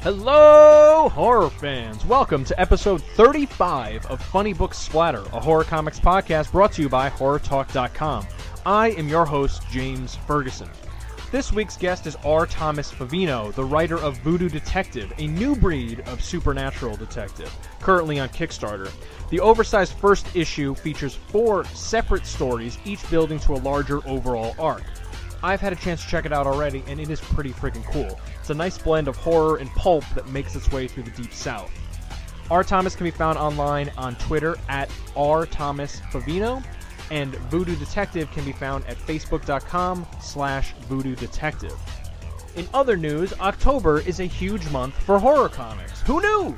Hello, horror fans! Welcome to episode 35 of Funny Books Splatter, a horror comics podcast brought to you by HorrorTalk.com. I am your host, James Ferguson. This week's guest is R. Thomas Favino, the writer of Voodoo Detective, a new breed of supernatural detective, currently on Kickstarter. The oversized first issue features 4 separate stories, each building to a larger overall arc. I've had a chance to check it out already, and it is pretty freaking cool. It's a nice blend of horror and pulp that makes its way through the Deep South. R. Thomas can be found online on Twitter at rthomasfavino, and Voodoo Detective can be found at facebook.com/Voodoo Detective. In other news, October is a huge month for horror comics. Who knew?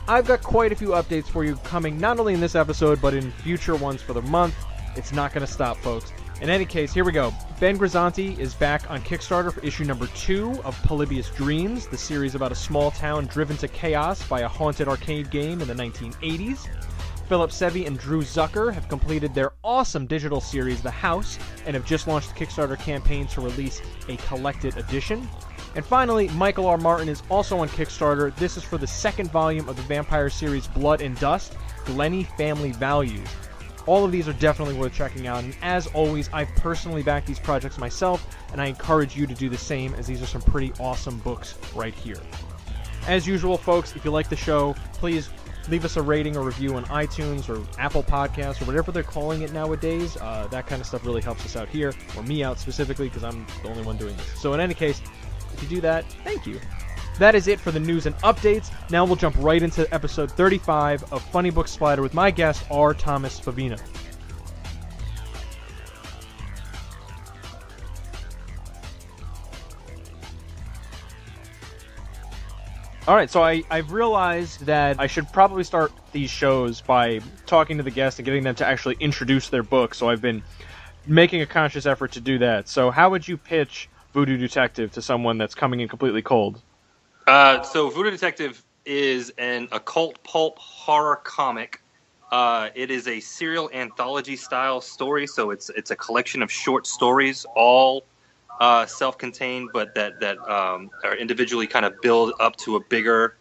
I've got quite a few updates for you coming not only in this episode, but in future ones for the month. It's not going to stop, folks. In any case, here we go. Ben Grisanti is back on Kickstarter for issue number 2 of Polybius Dreams, the series about a small town driven to chaos by a haunted arcade game in the 1980s. Phillip, Sevy, and Zucker have completed their awesome digital series, The House, and have just launched the Kickstarter campaign to release a collected edition. And finally, Michael R. Martin is also on Kickstarter. This is for the second volume of the vampire series Blood and Dust, Glenny Family Values. All of these are definitely worth checking out, and as always, I've personally backed these projects myself, and I encourage you to do the same, as these are some pretty awesome books right here. As usual, folks, if you like the show, please leave us a rating or review on iTunes or Apple Podcasts or whatever they're calling it nowadays. That kind of stuff really helps us out here, or me out specifically, because I'm the only one doing this. So in any case, if you do that, thank you. That is it for the news and updates. Now we'll jump right into episode 35 of Funny Books Splatter with my guest, R. Thomas Favino. Alright, so I've realized that I should probably start these shows by talking to the guests and getting them to actually introduce their book, so I've been making a conscious effort to do that. So how would you pitch Voodoo Detective to someone that's coming in completely cold? So Voodoo Detective is an occult pulp horror comic. It is a serial anthology style story, so it's a collection of short stories, all self-contained, but that are individually kind of build up to a bigger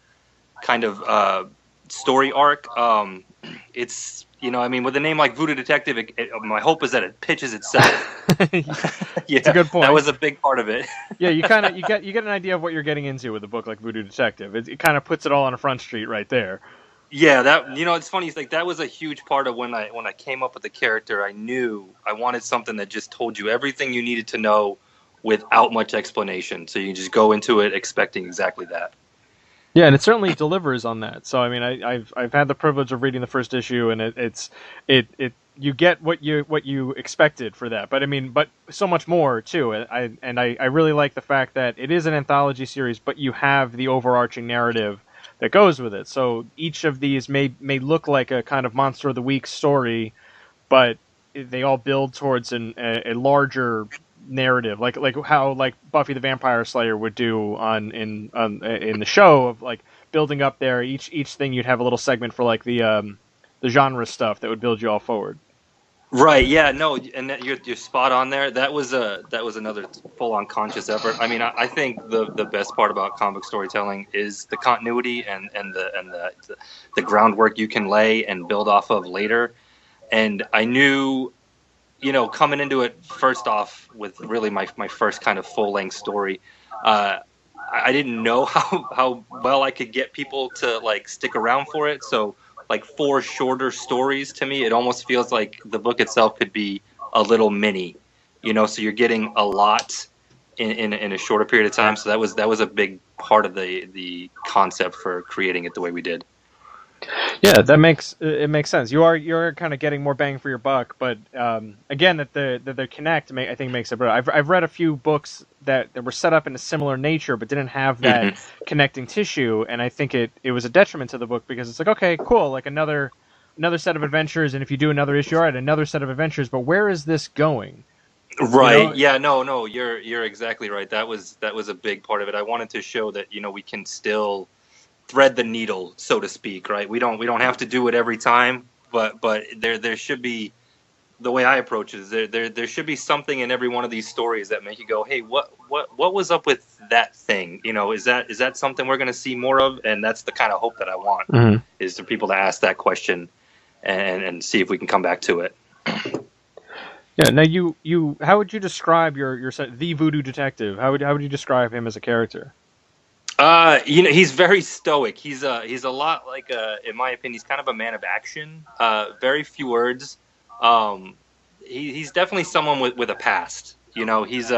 kind of story arc. It's, with a name like Voodoo Detective, my hope is that it pitches itself. Yeah, it's a good point. That was a big part of it. Yeah, you get an idea of what you're getting into with a book like Voodoo Detective. It kind of puts it all on a front street right there. Yeah, that it's funny. It's like that was a huge part of when I came up with the character. I knew I wanted something that just told you everything you needed to know without much explanation. So you can just go into it expecting exactly that. Yeah, and it certainly delivers on that. So I mean, I've had the privilege of reading the first issue, and it you get what you expected for that. But I mean, but so much more too. I really like the fact that it is an anthology series, but you have the overarching narrative that goes with it. So each of these may look like a kind of Monster of the Week story, but they all build towards a larger narrative, like how Buffy the Vampire Slayer would do in the show, of like building up there. Each thing you'd have a little segment for like the genre stuff that would build you all forward. Right. Yeah. No. And you're spot on there. That was another full-on conscious effort. I mean, I think the best part about comic storytelling is the continuity and the groundwork you can lay and build off of later. And I knew, coming into it, first off, with really my first kind of full-length story, I didn't know how well I could get people to like stick around for it. So like 4 shorter stories, to me, it almost feels like the book itself could be a little mini, so you're getting a lot in a shorter period of time. So that was a big part of the concept for creating it the way we did. Yeah, it makes sense. You're kind of getting more bang for your buck, but again, that the connect, I think, makes it better. I've read a few books that were set up in a similar nature, but didn't have that connecting tissue, and I think it was a detriment to the book, because it's like, okay, cool, like another set of adventures, and if you do another issue, all right, another set of adventures, but where is this going? Right. Yeah. No. You're exactly right. That was a big part of it. I wanted to show that we can still thread the needle, so to speak, right? We don't have to do it every time, but there should be the way I approach it is there should be something in every one of these stories that make you go, hey, what was up with that thing? You know, is that something we're going to see more of? And that's the kind of hope that I want, is for people to ask that question and see if we can come back to it. Yeah. Now, you how would you describe your the Voodoo Detective? How would you describe him as a character? You know, he's very stoic. He's a lot like in my opinion, he's kind of a man of action. Very few words. He's definitely someone with a past. You know, he's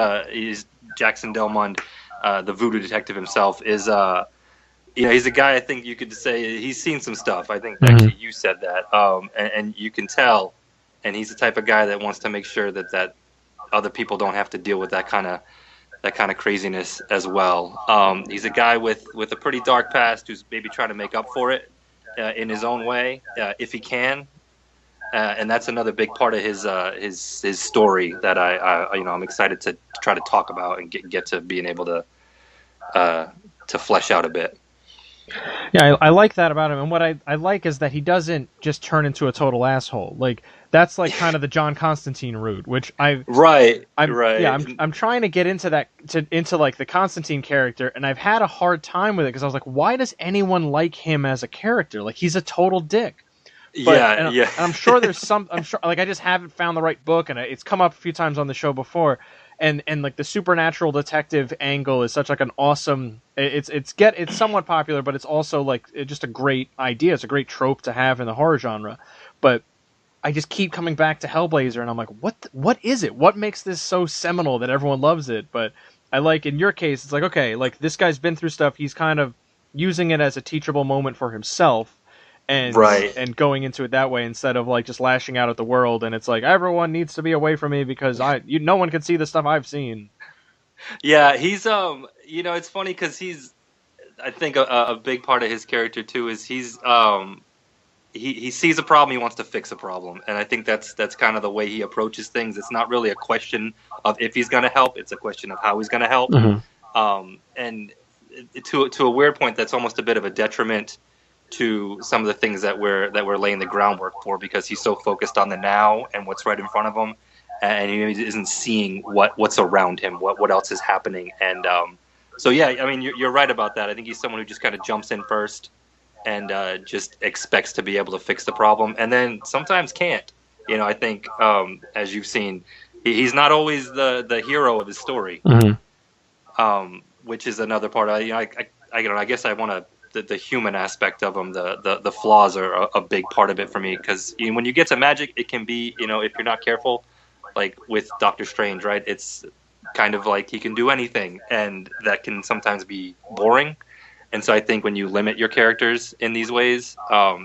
Jackson Delmond, the Voodoo Detective himself, is you know, he's a guy I think you could say he's seen some stuff. I think actually you said that, and you can tell, and he's the type of guy that wants to make sure that other people don't have to deal with that kind of craziness as well. He's a guy with a pretty dark past who's maybe trying to make up for it in his own way, if he can. And that's another big part of his story that I'm excited to try to talk about and get to being able to flesh out a bit. Yeah, I like that about him, and what I like is that he doesn't just turn into a total asshole. Like that's like kind of the John Constantine route, which I'm trying to get into that into like the Constantine character, and I've had a hard time with it because I was like, why does anyone like him as a character? Like he's a total dick. But, and I'm sure there's I'm sure like I just haven't found the right book, and it's come up a few times on the show before. And like the supernatural detective angle is such like an awesome. It's somewhat popular, but it's also like just a great idea. It's a great trope to have in the horror genre. But I just keep coming back to Hellblazer, and I'm like, what is it? What makes this so seminal that everyone loves it? But I like in your case, it's like okay, like this guy's been through stuff. He's kind of using it as a teachable moment for himself. And going into it that way instead of like just lashing out at the world, and it's like everyone needs to be away from me because no one can see the stuff I've seen. Yeah, he's you know, it's funny because I think a big part of his character too is he sees a problem, he wants to fix a problem, and I think that's kind of the way he approaches things. It's not really a question of if he's going to help; it's a question of how he's going to help. And to a weird point, that's almost a bit of a detriment to some of the things that we're laying the groundwork for, because he's so focused on the now and what's right in front of him, and he isn't seeing what's around him, what else is happening. And so yeah, I mean you're right about that. I think he's someone who just kind of jumps in first and just expects to be able to fix the problem, and then sometimes can't. You know, I think as you've seen, he's not always the hero of his story, which is another part. I guess I want to. The human aspect of them, the flaws are a big part of it for me, because when you get to magic, it can be, you know, if you're not careful, like with Doctor Strange, right? It's kind of like he can do anything, and that can sometimes be boring. And so I think when you limit your characters in these ways,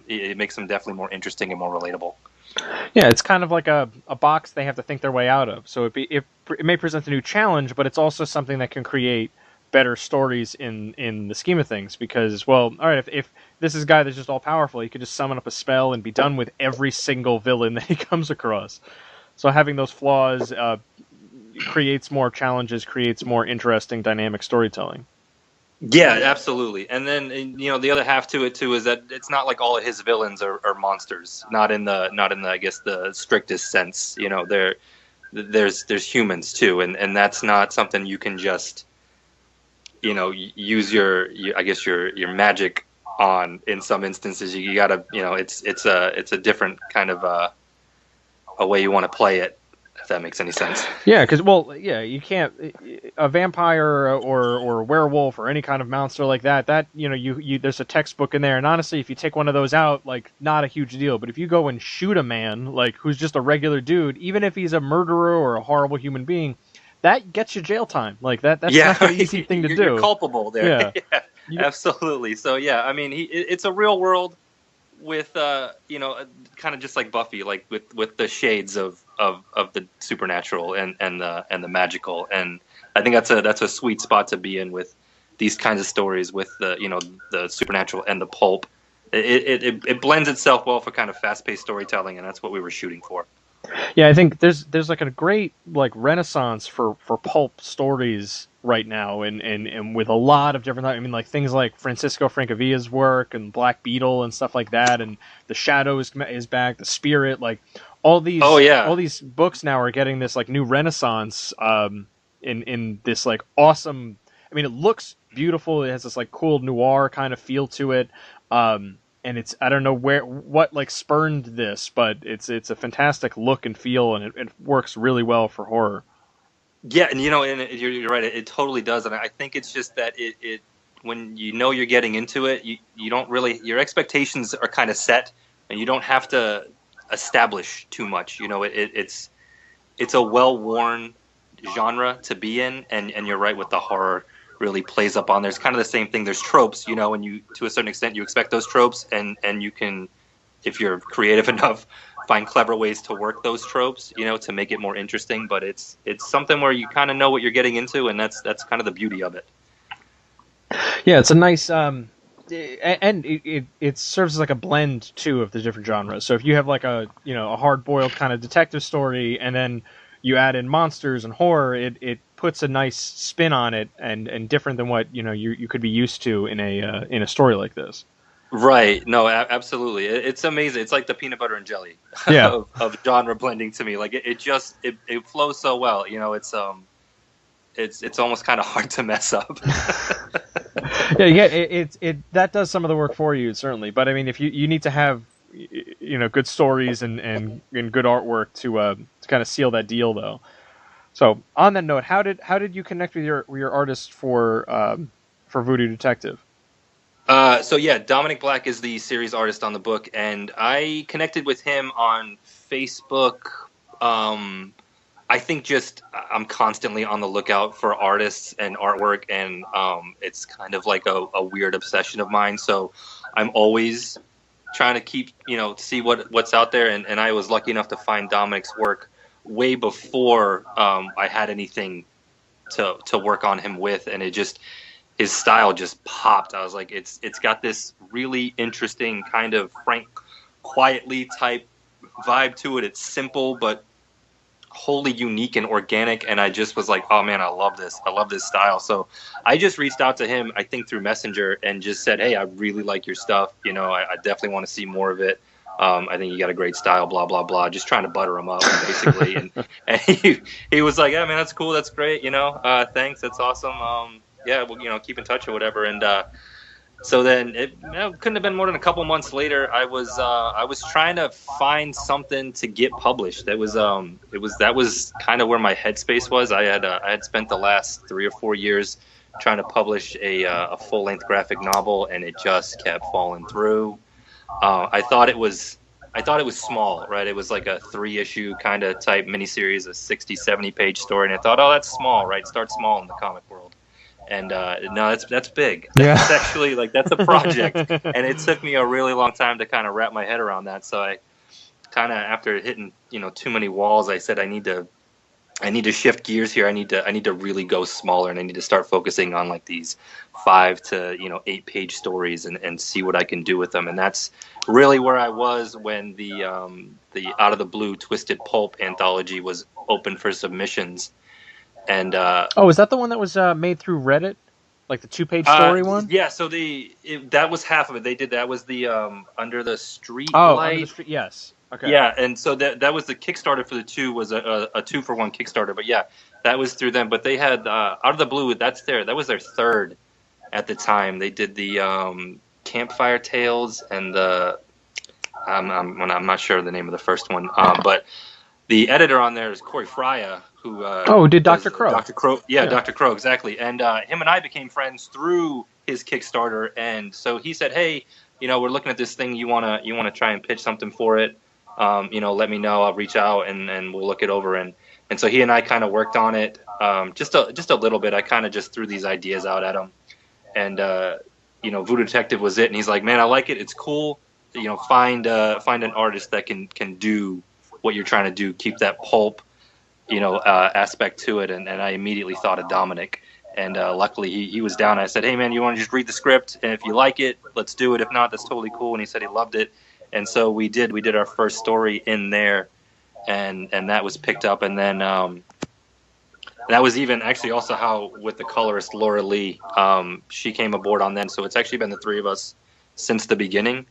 it makes them definitely more interesting and more relatable. Yeah, it's kind of like a box they have to think their way out of. So it may present a new challenge, but it's also something that can create better stories in the scheme of things, because, well, all right, if this is a guy that's just all powerful, he could just summon up a spell and be done with every single villain that he comes across. So having those flaws creates more challenges, creates more interesting dynamic storytelling. Yeah, absolutely. And then, you know, the other half to it too is that it's not like all of his villains are monsters, not in the I guess the strictest sense. You know, there's humans too, and that's not something you can just, you know, use your magic on. In some instances, you gotta, you know, it's a different kind of a way you want to play it, if that makes any sense. Yeah, because you can't a vampire or a werewolf or any kind of monster like that. You know, you there's a textbook in there, and honestly, if you take one of those out, like, not a huge deal. But if you go and shoot a man like who's just a regular dude, even if he's a murderer or a horrible human being, that gets you jail time. Like that's not an easy thing to do. You're culpable there. Yeah. Absolutely. So yeah, I mean, it's a real world with you know, kind of just like Buffy, like with the shades of the supernatural and the magical. And I think that's a sweet spot to be in with these kinds of stories, with the, you know, the supernatural and the pulp. It blends itself well for kind of fast-paced storytelling, and that's what we were shooting for. Yeah, I think there's like a great like renaissance for pulp stories right now, and with a lot of different. I mean, like things like Francisco Francovilla's work and Black Beetle and stuff like that, and the Shadow is back, the Spirit, like Oh yeah. all these books now are getting this like new renaissance in this like awesome. I mean, it looks beautiful. It has this like cool noir kind of feel to it. And it's I don't know what like spurned this, but it's a fantastic look and feel, and it works really well for horror. Yeah, and you're right. It totally does, and I think it's just that it when you know you're getting into it, you don't really your expectations are kind of set, and you don't have to establish too much. It's a well-worn genre to be in, and you're right with the horror really plays up on there. It's kind of the same thing. There's tropes, and you to a certain extent you expect those tropes, and you can, if you're creative enough, find clever ways to work those tropes, to make it more interesting. But it's something where you kind of know what you're getting into, and that's kind of the beauty of it. Yeah, it's a nice and it serves as like a blend too of the different genres. So if you have like a hard boiled kind of detective story, and then you add in monsters and horror, it puts a nice spin on it, and different than what you could be used to in a story like this. Right. No, absolutely. It's amazing. It's like the peanut butter and jelly of genre blending to me. Like it just flows so well. It's almost kind of hard to mess up. Yeah, it that does some of the work for you, certainly. But I mean, if you need to have good stories and good artwork to kind of seal that deal, though. So on that note, how did you connect with your artist for Voodoo Detective? So yeah, Dominic Black is the series artist on the book, and I connected with him on Facebook. I think just I'm constantly on the lookout for artists and artwork, and it's kind of like a weird obsession of mine. So I'm always trying to keep, see what's out there. And I was lucky enough to find Dominic's work way before I had anything to work on him with, and his style just popped. I was like, it's got this really interesting kind of Frank Quietly type vibe to it. It's simple, but wholly unique and organic, and I just was like, oh man, I love this style. So I just reached out to him, I think through Messenger, and just said, hey, I really like your stuff, I definitely want to see more of it. I think you got a great style, blah blah blah, just trying to butter him up basically. and he was like, yeah man, that's cool, that's great, thanks, that's awesome. Yeah, well, keep in touch or whatever. And so then it couldn't have been more than a couple months later. I was trying to find something to get published. That was kind of where my headspace was. I had spent the last 3 or 4 years trying to publish a full length graphic novel, and it just kept falling through. I thought it was small, right? It was like a 3-issue kind of type miniseries, a 60-70 page story, and I thought, oh, that's small, right? Start small in the comic world. And no, that's big. That's actually that's a project, and it took me a really long time to kind of wrap my head around that. So I kind of, after hitting too many walls, I said I need to shift gears here. I need to really go smaller, and I need to start focusing on like these 5 to 8 page stories and see what I can do with them. And that's really where I was when the Out of the Blue Twisted Pulp anthology was open for submissions. And is that the one that was made through Reddit, like the 2-page story one? Yeah, so that was half of it. They did that was the Under the Street Light. Under the Street, yes. Okay. Yeah, and so that was the Kickstarter for the 2 was a 2-for-1 Kickstarter. But yeah, that was through them. But they had Out of the Blue. That was their 3rd at the time. They did the Campfire Tales and the I'm not sure of the name of the first one. But the editor on there is Corey Frya, who did Dr. Crow. Dr. Crow, yeah, Dr. Crow, exactly. And him and I became friends through his Kickstarter, and so he said, "Hey, we're looking at this thing. You wanna try and pitch something for it? Let me know. I'll reach out and we'll look it over." And so he and I kind of worked on it, just a little bit. I kind of just threw these ideas out at him, and Voodoo Detective was it. And he's like, "Man, I like it. It's cool. Find an artist that can do what you're trying to do. Keep that pulp." Aspect to it, and I immediately thought of Dominic, and luckily he was down. I said, hey man, you want to just read the script, and if you like it, let's do it. If not, that's totally cool. And he said he loved it, and so we did our first story in there, and that was picked up. And then that was even actually also how with the colorist Laura Lee, she came aboard on then, so it's actually been the 3 of us since the beginning.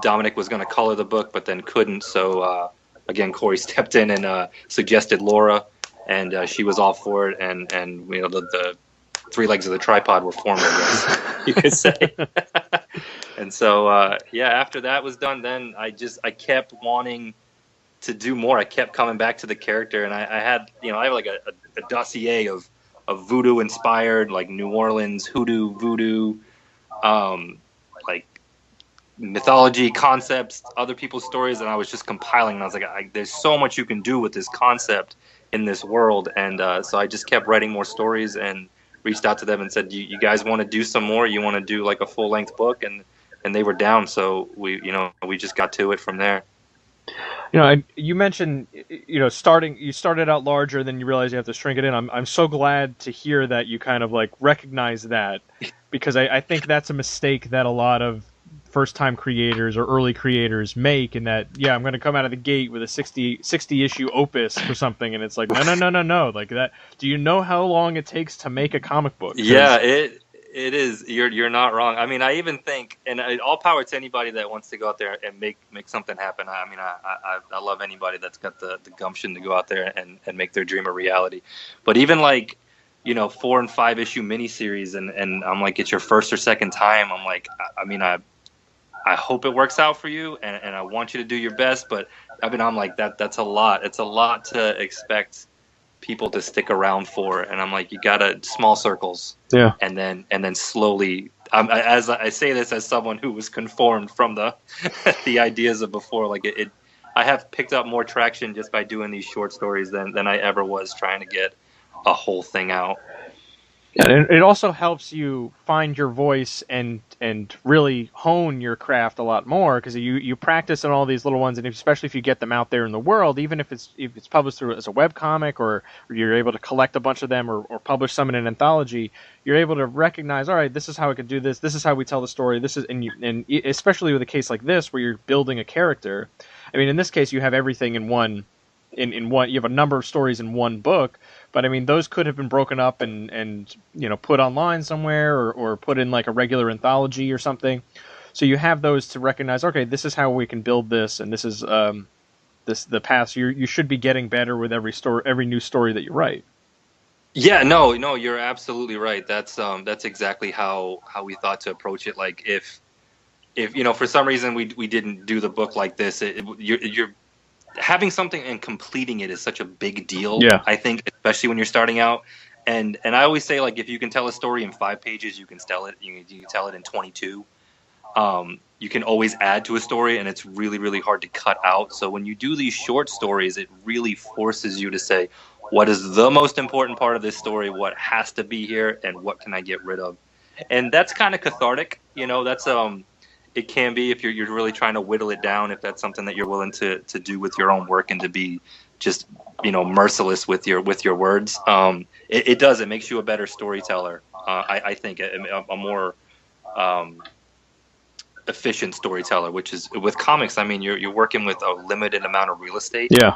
Dominic was going to color the book, but then couldn't. So again, Corey stepped in and suggested Laura, and she was all for it. And you know, the three legs of the tripod were formed, I guess you could say. And so yeah, after that was done, then I kept wanting to do more. I kept coming back to the character, and I had, you know, I have like a dossier of voodoo inspired, like New Orleans hoodoo, voodoo, like mythology concepts, other people's stories, and I was just compiling. And I was like, there's so much you can do with this concept in this world, and so I just kept writing more stories and reached out to them and said, you guys want to do some more? You want to do like a full length book? And they were down. So we just got to it from there. You know, you mentioned, you know, you started out larger, then you realize you have to shrink it in. I'm so glad to hear that you kind of like recognize that, because I think that's a mistake that a lot of first-time creators or early creators make, in that, yeah, I'm going to come out of the gate with a 60 issue opus or something, and it's like, no, like that. Do you know how long it takes to make a comic book? Yeah, it is. You're not wrong. I mean, I even think, and all power to anybody that wants to go out there and make something happen. I mean, I love anybody that's got the gumption to go out there and make their dream a reality. But even like, you know, 4 and 5 issue miniseries, and I'm like, it's your first or second time. I'm like, I mean, I hope it works out for you, and I want you to do your best. But I mean, I'm like, that's a lot. It's a lot to expect people to stick around for, and I'm like, you gotta small circles, yeah, and then slowly. As I say this as someone who was conformed from the the ideas of before, like I have picked up more traction just by doing these short stories than I ever was trying to get a whole thing out. And it also helps you find your voice and really hone your craft a lot more, because you practice on all these little ones, and especially if you get them out there in the world, even if it's published through as a webcomic, or you're able to collect a bunch of them, or publish some in an anthology, you're able to recognize, all right, this is how I could do this. This is how we tell the story. This is and especially with a case like this where you're building a character. I mean, in this case, you have everything in one. In one, you have a number of stories in one book, but I mean, those could have been broken up and you know, put online somewhere, or put in like a regular anthology or something. So you have those to recognize, okay, this is how we can build this, and this is the path. You should be getting better with every new story that you write. Yeah, no, you're absolutely right. That's exactly how we thought to approach it. Like if you know, for some reason we didn't do the book like this, you're having something and completing it is such a big deal. Yeah. I think, especially when you're starting out. And I always say, like, if you can tell a story in 5 pages, you can tell it. You can tell it in 22. You can always add to a story, and it's really, really hard to cut out. So when you do these short stories, it really forces you to say, what is the most important part of this story? What has to be here, and what can I get rid of? And that's kind of cathartic. You know, that's it can be, if you're really trying to whittle it down, if that's something that you're willing to do with your own work, and to be just, you know, merciless with your words. It does. It makes you a better storyteller. I think a more efficient storyteller, which is with comics. I mean, you're working with a limited amount of real estate. Yeah.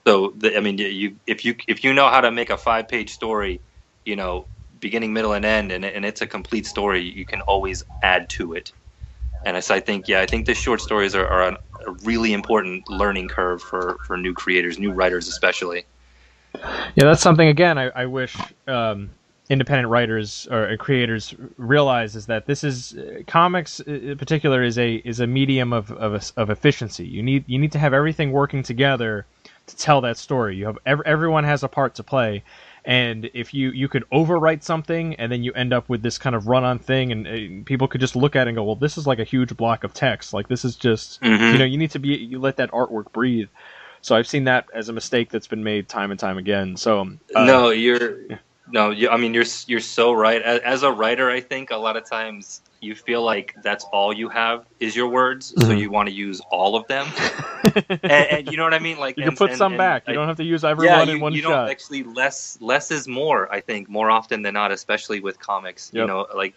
So I mean, if you know how to make a 5-page story, you know, beginning, middle, and end, and it's a complete story, you can always add to it. And so I think the short stories are a really important learning curve for new creators, new writers especially. Yeah, that's something, again, I wish independent writers or creators realize, is that this is comics in particular is a medium of efficiency. You need to have everything working together to tell that story. You have everyone has a part to play. And if you could overwrite something, and then you end up with this kind of run-on thing, and people could just look at it and go, well, this is like a huge block of text. Like, this is just, you know, you let that artwork breathe. So I've seen that as a mistake that's been made time and time again. So I mean, you're so right. As a writer, I think a lot of times you feel like that's all you have is your words, so you want to use all of them. and you know what I mean? Like, you can put some back. You don't have to use everyone in one shot. Don't actually, less is more, I think, more often than not, especially with comics. Yep. You know, like,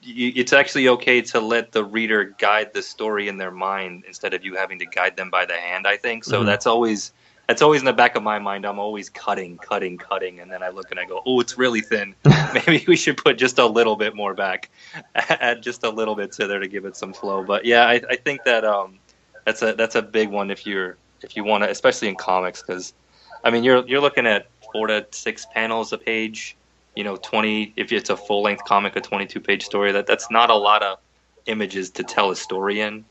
it's actually okay to let the reader guide the story in their mind instead of you having to guide them by the hand, I think. So that's always That's always in the back of my mind. I'm always cutting, and then I look and I go, oh, it's really thin. Maybe we should put just a little bit more back, add just a little bit to there to give it some flow. But yeah, I think that that's a big one if you want to, especially in comics, because I mean you're looking at 4 to 6 panels a page. 20 if it's a full length comic, a 22-page story. That's not a lot of images to tell a story in.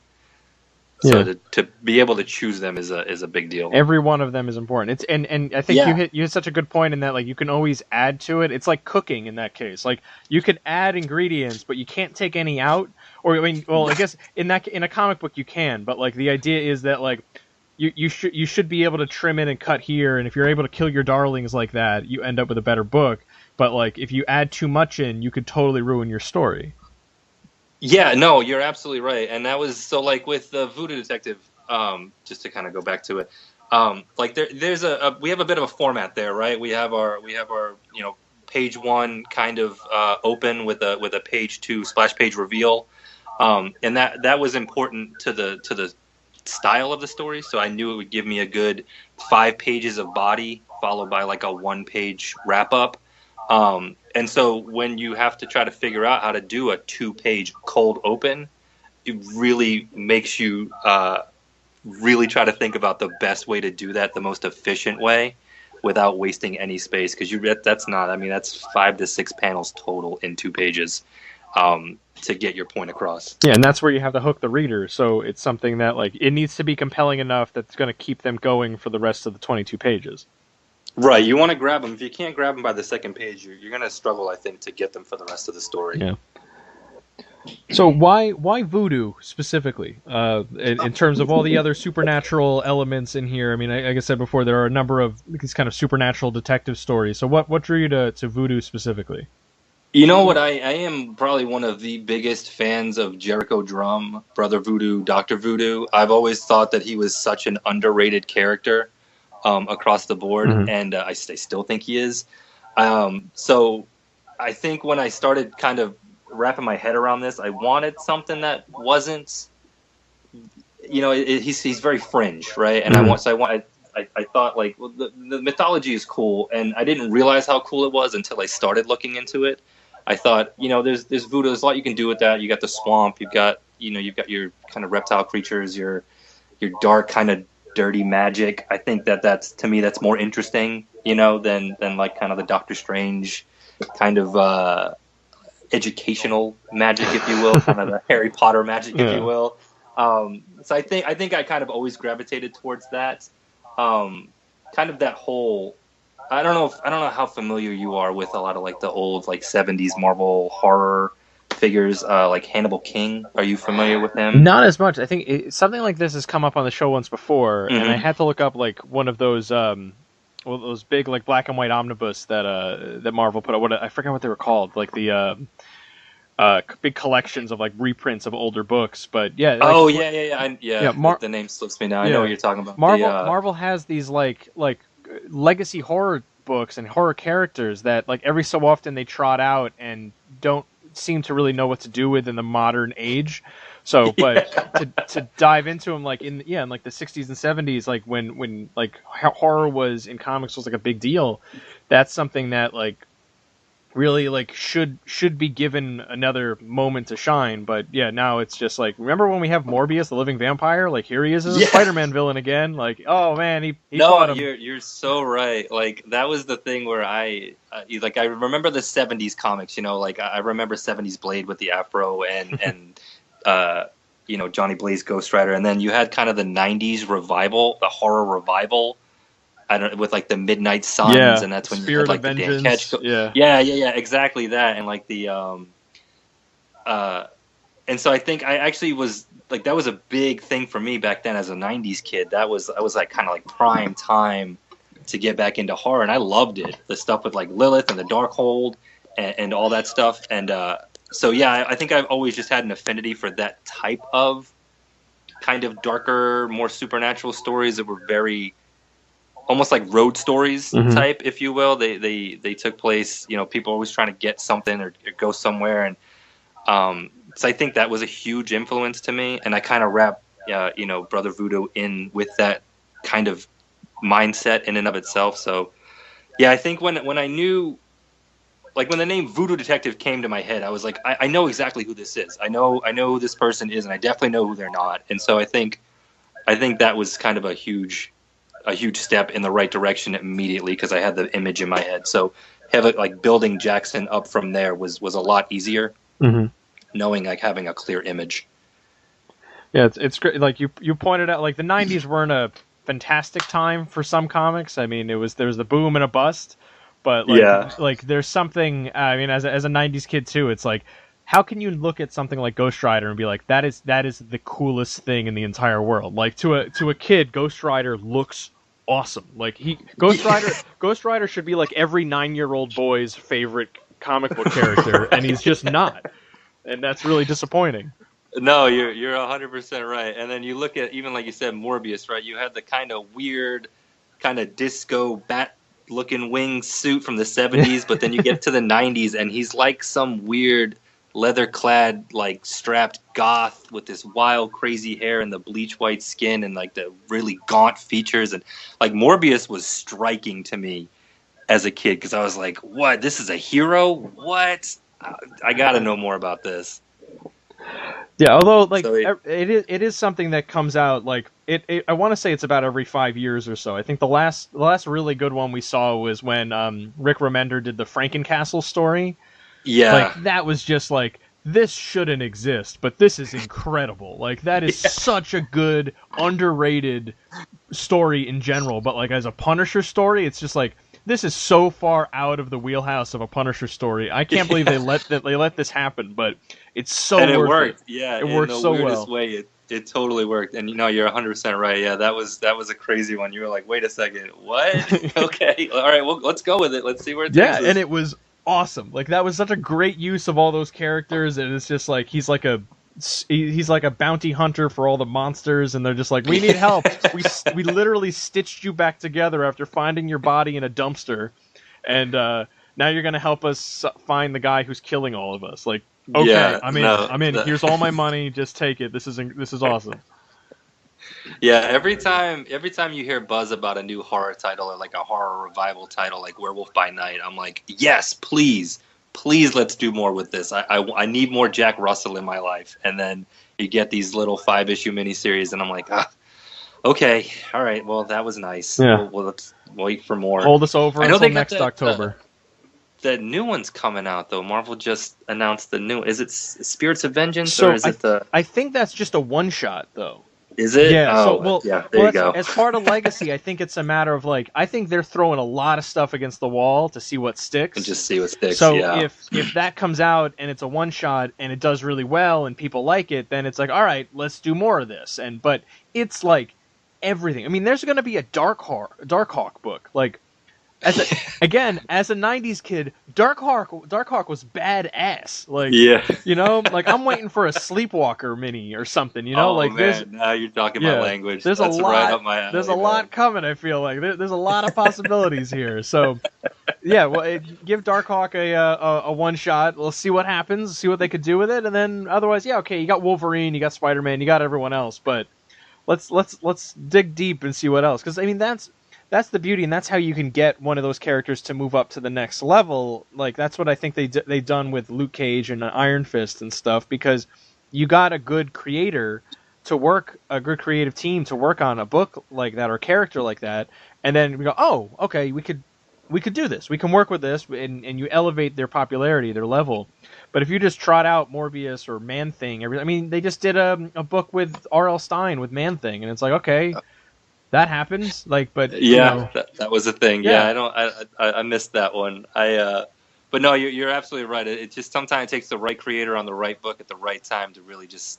So to be able to choose them is a big deal. Every one of them is important. It's and I think you hit such a good point in that, like, you can always add to it. It's like cooking in that case. Like, you can add ingredients, but you can't take any out. Or I mean, well, I guess in a comic book you can, but like the idea is that like you should be able to trim in and cut here, and if you're able to kill your darlings like that, you end up with a better book. But like if you add too much in, you could totally ruin your story. Yeah, no, you're absolutely right, and that was so like with the Voodoo Detective. Just to kind of go back to it, like there's we have a bit of a format there, right? We have our page 1 kind of open with a page 2 splash page reveal, and that was important to the style of the story. So I knew it would give me a good 5 pages of body followed by like a 1-page wrap up. And so when you have to try to figure out how to do a 2-page cold open, it really makes you really try to think about the best way to do that, the most efficient way, without wasting any space. Because that's 5 to 6 panels total in 2 pages to get your point across. Yeah, and that's where you have to hook the reader. So it's something that like it needs to be compelling enough that's going to keep them going for the rest of the 22 pages. Right, you want to grab them. If you can't grab them by the 2nd page, you're going to struggle, I think, to get them for the rest of the story. Yeah. So why voodoo specifically? In terms of all the other supernatural elements in here, I mean, like I said before, there are a number of these kind of supernatural detective stories. So what drew you to voodoo specifically? You know what? I am probably one of the biggest fans of Jericho Drum, Brother Voodoo, Dr. Voodoo. I've always thought that he was such an underrated character. Across the board, and I still think he is. So I think when I started kind of wrapping my head around this, I wanted something that wasn't, he's very fringe, right? And I thought like, well, the mythology is cool, and I didn't realize how cool it was until I started looking into it. I thought, there's voodoo, there's a lot you can do with that. You got the swamp, you've got your kind of reptile creatures, your dark kind of dirty magic. I think that's to me that's more interesting, than like kind of the Doctor Strange kind of educational magic, if you will, kind of the Harry Potter magic, if you will. So I think I kind of always gravitated towards that. Kind of that whole. I don't know how familiar you are with a lot of like the old like 70s Marvel horror figures, like Hannibal King. Are you familiar with him? Not as much. I think something like this has come up on the show once before, and I had to look up like one of those those big like black and white omnibus that Marvel put out. I forget what they were called, like the big collections of like reprints of older books. But yeah. Like, the name slips me now. I know what you're talking about. Marvel has these like legacy horror books and horror characters that like every so often they trot out and don't seem to really know what to do with in the modern age. So, but to dive into them like in like the 60s and 70s, like when like horror was in comics was like a big deal, that's something that like really like should be given another moment to shine. But yeah, now it's just like, remember when we have Morbius, the living vampire? Like here he is as a Spider-Man villain again. Like, oh man, he fought him. You're so right. Like that was the thing where I remember the 70s comics, like I remember 70s Blade with the afro and Johnny Blaze Ghost Rider, and then you had kind of the 90s revival, the horror revival. With like the Midnight Suns, and that's when Spirit you had like of the Vengeance. Dan Ketch. Exactly that, and like the and so I think I actually was like that was a big thing for me back then as a '90s kid. I was like kind of like prime time to get back into horror, and I loved it. The stuff with like Lilith and the Darkhold and all that stuff, and so yeah, I think I've always just had an affinity for that type of kind of darker, more supernatural stories that were very almost like road stories type, if you will. They took place, people always trying to get something or go somewhere. And so I think that was a huge influence to me. And I kind of wrap, Brother Voodoo in with that kind of mindset in and of itself. So yeah, I think when I knew, like when the name Voodoo Detective came to my head, I was like, I know exactly who this is. I know who this person is, and I definitely know who they're not. And so I think that was kind of a huge step in the right direction immediately, because I had the image in my head. So like building Jackson up from there was a lot easier, knowing like having a clear image. Yeah, it's great. Like you pointed out, like the '90s weren't a fantastic time for some comics. I mean, there was the boom and a bust, but like there's something. I mean, as a '90s kid too, it's like, how can you look at something like Ghost Rider and be like, that is the coolest thing in the entire world? Like to a kid, Ghost Rider looks awesome. Like Ghost Rider should be like every 9-year-old boy's favorite comic book character, and he's just not, and that's really disappointing. No, you're 100% right. And then you look at, even like you said, Morbius, right? You had the kind of weird, kind of disco bat-looking wing suit from the 70s, but then you get to the 90s, and he's like some weird leather-clad, like strapped goth with this wild, crazy hair and the bleach white skin and like the really gaunt features. And like Morbius was striking to me as a kid, because I was like, "What? This is a hero? What? I got to know more about this." Yeah, although like it is something that comes out like it I want to say it's about every 5 years or so. I think the last really good one we saw was when Rick Remender did the Frankencastle story. Yeah, like that was just like, this shouldn't exist, but this is incredible. Like that is such a good underrated story in general, but like as a Punisher story, it's just like, this is so far out of the wheelhouse of a Punisher story. I can't believe they let this happen, but it's so and it worth worked. it. Yeah, it worked so well. In the weirdest way, it totally worked. And you know, you're 100% right. Yeah, that was a crazy one. You were like, wait a second, what? Okay, all right, well, let's go with it. Let's see where it takes us. Yeah, and it was awesome. Like that was such a great use of all those characters, and it's just like he's like a bounty hunter for all the monsters, and they're just like, we need help. we literally stitched you back together after finding your body in a dumpster, and now you're gonna help us find the guy who's killing all of us. Like, okay, yeah, I'm in. Here's all my money. Just take it. This is awesome. Yeah, every time you hear buzz about a new horror title or like a horror revival title like Werewolf by Night, I'm like, yes, please, let's do more with this. I need more Jack Russell in my life. And then you get these little 5-issue miniseries, and I'm like, okay, all right, well, that was nice. Yeah. We'll let's wait for more. Hold us over until next October. The new one's coming out, though. Marvel just announced the new. Is it Spirits of Vengeance, so or is it the? I think that's just a one-shot, though. Is it? Yeah. Oh, there you go. As part of Legacy, I think it's a matter of like, I think they're throwing a lot of stuff against the wall to see what sticks. And just see what sticks. So yeah. if that comes out and it's a one shot and it does really well and people like it, then it's like, all right, let's do more of this. But it's like everything. I mean, there's going to be a Darkhawk book. Like, as a 90s kid, Darkhawk was badass. Like, yeah. You know, like I'm waiting for a Sleepwalker mini or something, you know, like man, now you're talking my language. That's a lot, right up my alley, there's a lot coming, I feel like. There's a lot of possibilities here. So, yeah, well, give Darkhawk a one shot. Let's see what happens, see what they could do with it, and then otherwise, yeah, okay, you got Wolverine, you got Spider-Man, you got everyone else, but let's dig deep and see what else, because I mean that's the beauty, and that's how you can get one of those characters to move up to the next level. Like, that's what I think they've done with Luke Cage and Iron Fist and stuff, because you got a good creator to work, a good creative team to work on a book like that or a character like that, and then we go, oh, okay, we could do this. We can work with this, and you elevate their popularity, their level. But if you just trot out Morbius or Man-Thing, I mean, they just did a book with R.L. Stein with Man-Thing, and it's like, okay, that happens, like, but yeah, that was a thing. Yeah, I missed that one. But no, you're absolutely right. It just sometimes takes the right creator on the right book at the right time to really just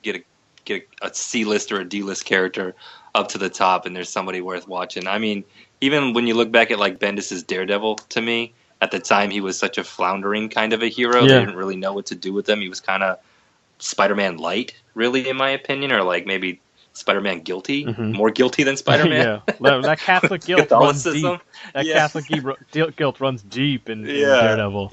get a C-list or a D-list character up to the top, and there's somebody worth watching. I mean, even when you look back at like Bendis's Daredevil, to me at the time he was such a floundering kind of a hero. They didn't really know what to do with him. He was kind of Spider-Man light, really, in my opinion, or like maybe Spider-Man guilty, more guilty than Spider-Man. That Catholic guilt runs deep. That Catholic guilt runs deep in Daredevil.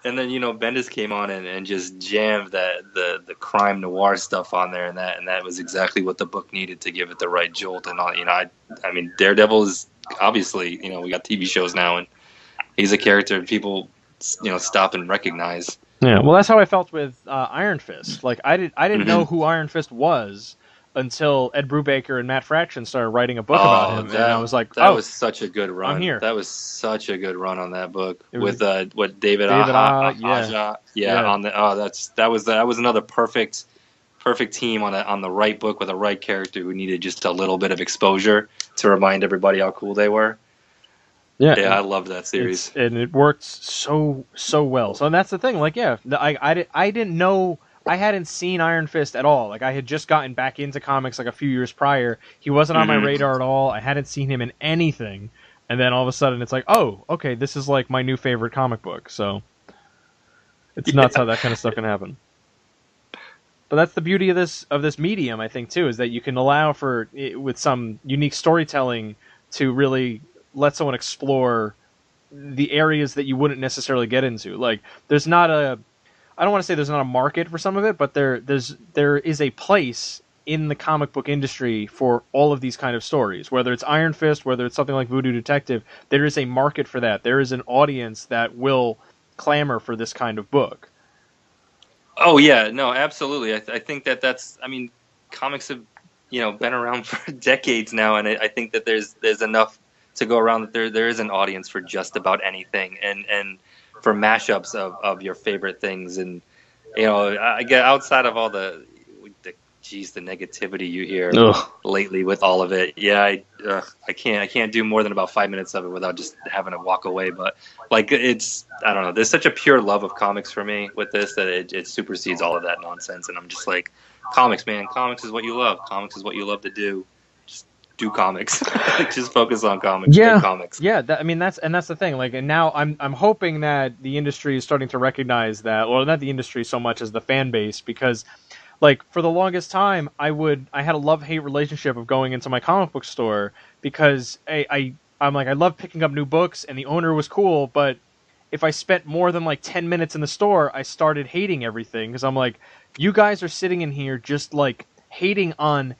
And then Bendis came on and just jammed the crime noir stuff on there, and that was exactly what the book needed to give it the right jolt. And all, I mean, Daredevil is obviously, we got TV shows now, and he's a character people stop and recognize. Yeah, well, that's how I felt with Iron Fist. Like I didn't know Mm-hmm. who Iron Fist was until Ed Brubaker and Matt Fraction started writing a book about him, and I was like, that was such a good run. I'm here. That was such a good run on that book with David Aja. On the that was another perfect team on the right book with the right character who needed just a little bit of exposure to remind everybody how cool they were. Yeah, I love that series, and it worked so well. So that's the thing. Like, yeah, I didn't know. I hadn't seen Iron Fist at all. Like, I had just gotten back into comics like a few years prior. He wasn't on my radar at all. I hadn't seen him in anything. And then all of a sudden it's like, oh, okay, this is like my new favorite comic book. So it's nuts how that kind of stuff can happen. But that's the beauty of this medium, I think, too, is that you can allow for, with some unique storytelling, to really let someone explore the areas that you wouldn't necessarily get into. Like, there's not a... I don't want to say there's not a market for some of it, but there is a place in the comic book industry for all of these kind of stories. Whether it's Iron Fist, whether it's something like Voodoo Detective, there is a market for that. There is an audience that will clamor for this kind of book. Oh yeah, no, absolutely. I think that's. I mean, comics have been around for decades now, and I think that there's enough to go around that there is an audience for just about anything, and for mashups of your favorite things. And I get outside of all the negativity you hear lately with all of it. Yeah, I can't do more than about 5 minutes of it without just having to walk away. But like, it's, I don't know, there's such a pure love of comics for me with this that it supersedes all of that nonsense. And I'm just like, comics, man, comics is what you love. Comics is what you love to do. Do comics. Just focus on comics. Yeah, make comics. Yeah. That's the thing. Like, and now I'm hoping that the industry is starting to recognize that. Well, not the industry so much as the fan base, because, like, for the longest time, I had a love-hate relationship of going into my comic book store because I'm like, I love picking up new books and the owner was cool, but if I spent more than like 10 minutes in the store, I started hating everything because I'm like, you guys are sitting in here just like hating on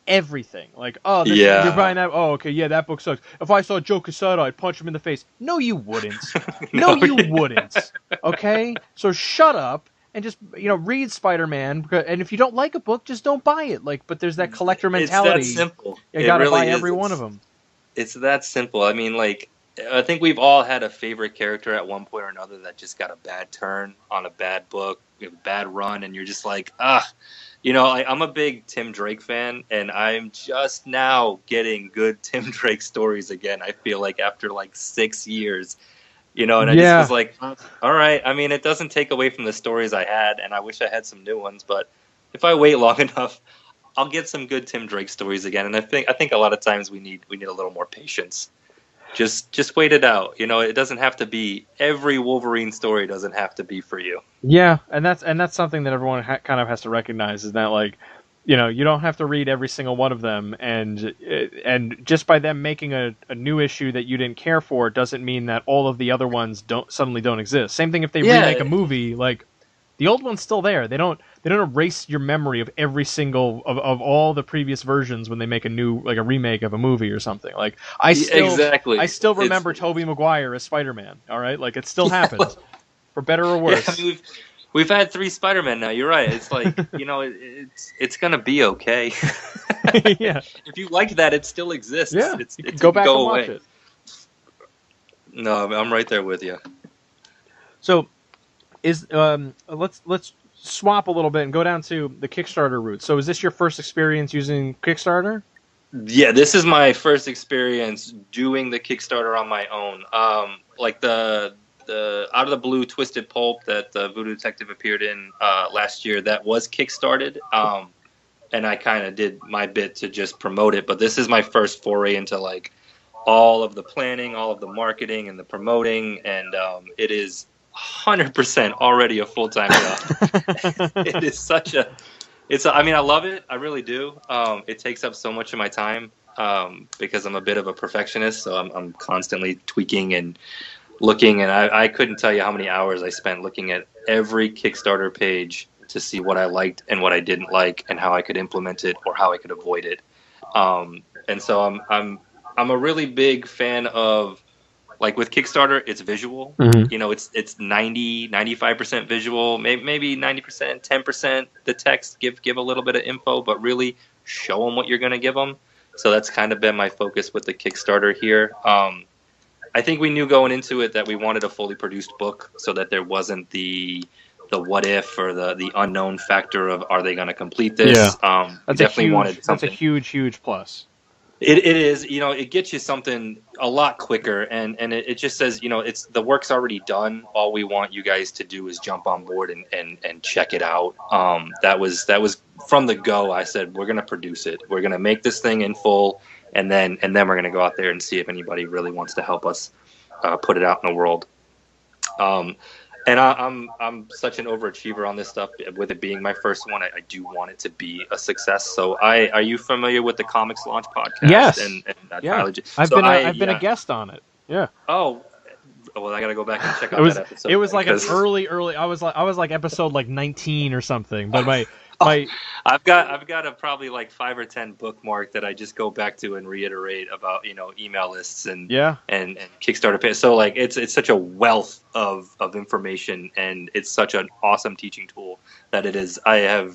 everything. Like, oh, you're buying that. Oh, okay, yeah, that book sucks. If I saw Joe Quesada, I'd punch him in the face. No, you wouldn't. No, you wouldn't. Okay, so shut up and just read Spider-Man. And if you don't like a book, just don't buy it. Like, but there's that collector mentality. It's that simple. You gotta really buy every one of them. It's that simple. I mean, like, I think we've all had a favorite character at one point or another that just got a bad turn on a bad book, a bad run, and you're just like, I'm a big Tim Drake fan, and I'm just now getting good Tim Drake stories again. I feel like after like 6 years, and I just was like, all right. I mean, it doesn't take away from the stories I had, and I wish I had some new ones, but if I wait long enough, I'll get some good Tim Drake stories again. And I think a lot of times we need a little more patience. Just wait it out. It doesn't have to be every Wolverine story. Doesn't have to be for you. Yeah, and that's something that everyone kind of has to recognize, is that, like, you don't have to read every single one of them, and just by them making a new issue that you didn't care for doesn't mean that all of the other ones suddenly don't exist. Same thing if they remake a movie, like, the old one's still there. They don't erase your memory of every single of all the previous versions when they make a new, like, a remake of a movie or something. Like, I still remember Tobey Maguire as Spider-Man. All right, like, it still happens, for better or worse. Yeah, I mean, we've had 3 Spider-Men now. You're right. It's like, it's gonna be okay. Yeah. If you like that, it still exists. Yeah. It go back and away. watch it. No, I'm right there with you. So, let's swap a little bit and go down to the Kickstarter route. So, is this your first experience using Kickstarter? Yeah, this is my first experience doing the Kickstarter on my own. Like the Out of the Blue Twisted Pulp that the Voodoo Detective appeared in last year, that was Kickstarted. And I kind of did my bit to just promote it. But this is my first foray into, like, all of the planning, all of the marketing and the promoting. And it is 100% already a full-time job. It is I mean, I love it. I really do. It takes up so much of my time because I'm a bit of a perfectionist. So I'm constantly tweaking and looking, and I couldn't tell you how many hours I spent looking at every Kickstarter page to see what I liked and what I didn't like, and how I could implement it or how I could avoid it. And so I'm a really big fan of, like, with Kickstarter, it's visual. Mhm. You know, it's 95% visual, maybe 90%, 10% the text. Give a little bit of info, but really show them what you're going to give them. So that's kind of been my focus with the Kickstarter here. I think we knew going into it that we wanted a fully produced book, so that there wasn't the what if or the unknown factor of, are they going to complete this? Yeah. We definitely wanted something. That's a huge plus. It is, you know, it gets you something a lot quicker, and it just says, you know, it's, the work's already done. All we want you guys to do is jump on board and check it out. That was from the go. I said, we're going to produce it. We're going to make this thing in full, and then we're going to go out there and see if anybody really wants to help us put it out in the world. And I'm such an overachiever on this stuff. With it being my first one, I do want it to be a success. So are you familiar with the Comics Launch podcast? Yes. And yeah. Tyler, I've been a guest on it. Yeah. Oh, well, I gotta go back and check out that episode. It was like an early. I was like episode like 19 or something. But my I've got a probably like 5 or 10 bookmark that I just go back to and reiterate about, you know, email lists and Kickstarter page. So like it's such a wealth of information, and it's such an awesome teaching tool that it is. I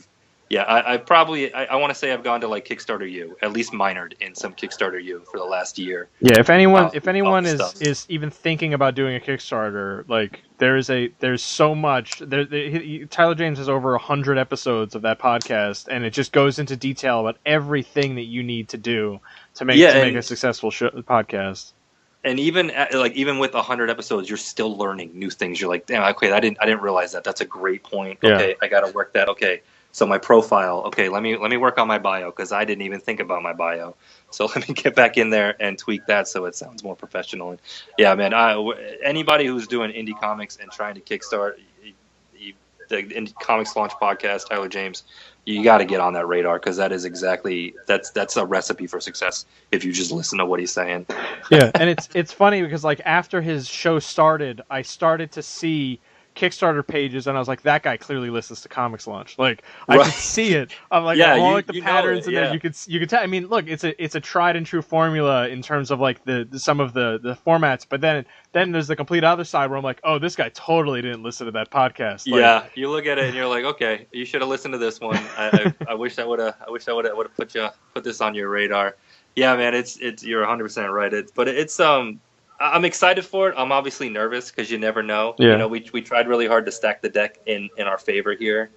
want to say I've gone to like Kickstarter U, at least minored in some Kickstarter U for the last year. Yeah, if anyone is even thinking about doing a Kickstarter, like there's so much. Tyler James has over 100 episodes of that podcast, and it just goes into detail about everything that you need to do to make a successful podcast. And even with 100 episodes, you're still learning new things. You're like, damn, okay, I didn't realize that. That's a great point. Yeah. Okay, I got to work that. Okay. So my profile, okay, let me work on my bio, because I didn't even think about my bio. So let me get back in there and tweak that so it sounds more professional. And yeah, man, anybody who's doing indie comics and trying to kickstart the Indie Comics Launch podcast, Tyler James, you got to get on that radar, because that is that's a recipe for success if you just listen to what he's saying. Yeah, and it's funny because like after his show started, I started to see Kickstarter pages, and I was like, that guy clearly listens to Comics Launch. Like, I could see it. I'm like, like the patterns, and then you could tell. I mean, look, it's a tried and true formula in terms of like some of the formats, but then there's the complete other side where I'm like, oh, this guy totally didn't listen to that podcast. Like, yeah, you look at it and you're like, okay, you should have listened to this one. I wish I would have put this on your radar. Yeah, man, it's you're 100% right. I'm excited for it. I'm obviously nervous because you never know. Yeah. You know, we tried really hard to stack the deck in our favor here,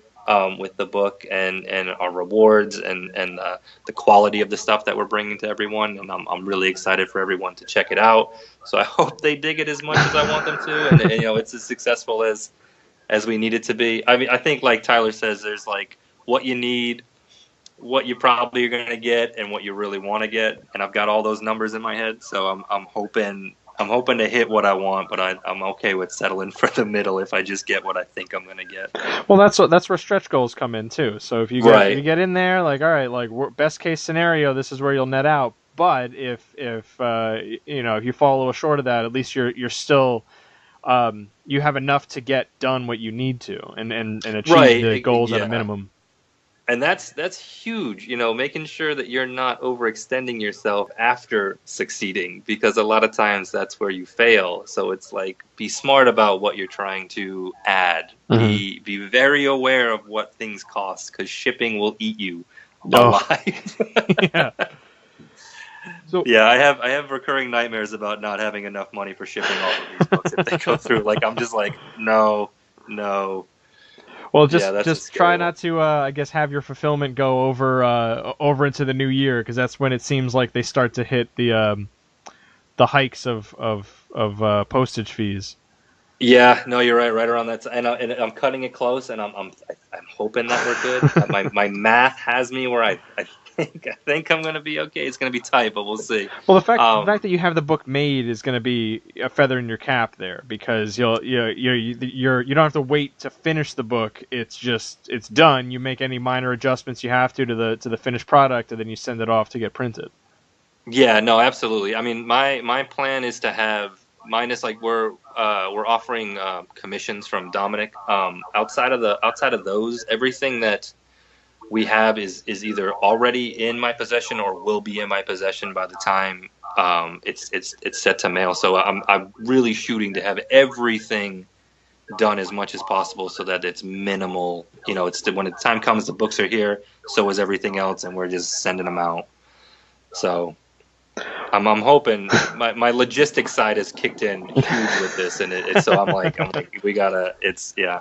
with the book and our rewards and the quality of the stuff that we're bringing to everyone. And I'm really excited for everyone to check it out. So I hope they dig it as much as I want them to, and you know, it's as successful as we need it to be. I mean, I think like Tyler says, there's like what you need, what you probably are going to get, and what you really want to get. And I've got all those numbers in my head, so I'm hoping to hit what I want, but I'm okay with settling for the middle if I just get what I think I'm going to get. Well, that's where stretch goals come in too. So if you get in there, like, all right, like best case scenario, this is where you'll net out. But if you fall a little short of that, at least you're still you have enough to get done what you need to and achieve the goals at a minimum. And that's huge, you know, making sure that you're not overextending yourself after succeeding, because a lot of times that's where you fail. So it's like, be smart about what you're trying to add. Mm-hmm. Be very aware of what things cost, because shipping will eat you alive. Yeah. So yeah, I have recurring nightmares about not having enough money for shipping all of these books if they go through. Like, I'm just like, no. Well, just try not to, I guess, have your fulfillment go over into the new year, because that's when it seems like they start to hit the hikes of postage fees. Yeah, no, you're right. Right around that, and I'm cutting it close, and I'm hoping that we're good. my math has me where I think I'm gonna be okay. It's gonna be tight, but we'll see. Well, the fact that you have the book made is gonna be a feather in your cap there, because you don't have to wait to finish the book. It's done. You make any minor adjustments you have to the finished product, and then you send it off to get printed. Yeah, no, absolutely. I mean, my plan is to have mine is like we're offering commissions from Dominic. Outside of those, everything that we have is either already in my possession or will be in my possession by the time it's set to mail. So I'm really shooting to have everything done as much as possible so that it's minimal. You know, when the time comes, the books are here, so is everything else, and we're just sending them out. So I'm hoping my logistics side has kicked in huge with this, and so I'm like we gotta. It's yeah.